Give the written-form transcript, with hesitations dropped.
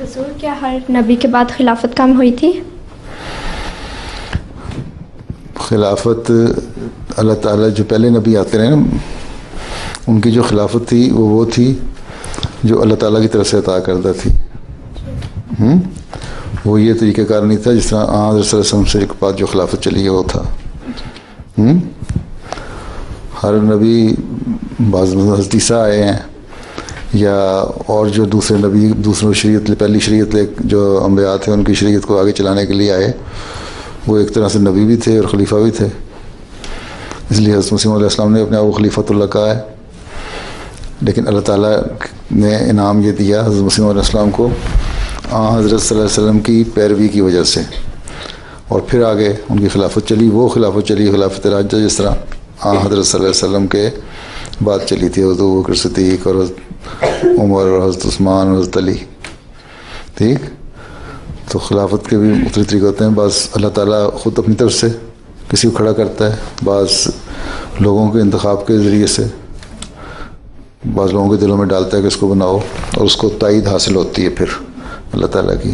حضور کیا ہر نبی کے بعد خلافت کم ہوئی تھی؟ خلافت اللہ تعالیٰ جو پہلے نبی آتے رہے نا ان کی جو خلافت تھی وہ تھی جو اللہ تعالیٰ کی طرف سے عطا کردہ تھی. وہ یہ طریقہ کار نہیں تھا جس طرح حضرت صلی اللہ علیہ وسلم سے ایک بعد جو خلافت چلی ہے وہ تھا. ہر نبی بعض حضرت عیسیٰ آئے ہیں یا اور جو دوسرے نبی دوسروں شریعت پہلی شریعت جو انبیاء تھے ان کی شریعت کو آگے چلانے کے لیے آئے وہ ایک طرح سے نبی بھی تھے اور خلیفہ بھی تھے. اس لیے حضرت مسیح علیہ السلام نے اپنے آپ کو خلیفۃ اللہ کہا ہے. لیکن اللہ تعالیٰ نے انعام یہ دیا حضرت مسیح علیہ السلام کو حضرت صلی اللہ علیہ وسلم کی پیروی کی وجہ سے اور پھر آگے ان کی خلافت چلی. وہ خلافت چلی خلافت راجہ جس طرح حضرت صلی اللہ علیہ وسلم کے بعد چلی تھی حضرت ابوبکر صدیق اور حضرت عمر اور حضرت عثمان اور حضرت علی. ٹھیک تو خلافت کے بھی مختلف طریقے ہوتے ہیں. بعض اللہ تعالیٰ خود اپنی طرف سے کسی کو کھڑا کرتا ہے, بعض لوگوں کے انتخاب کے ذریعے سے, بعض لوگوں کے دلوں میں ڈالتا ہے کہ اس کو بناؤ اور اس کو تائید حاصل ہوتی ہے پھر اللہ تعالیٰ کی.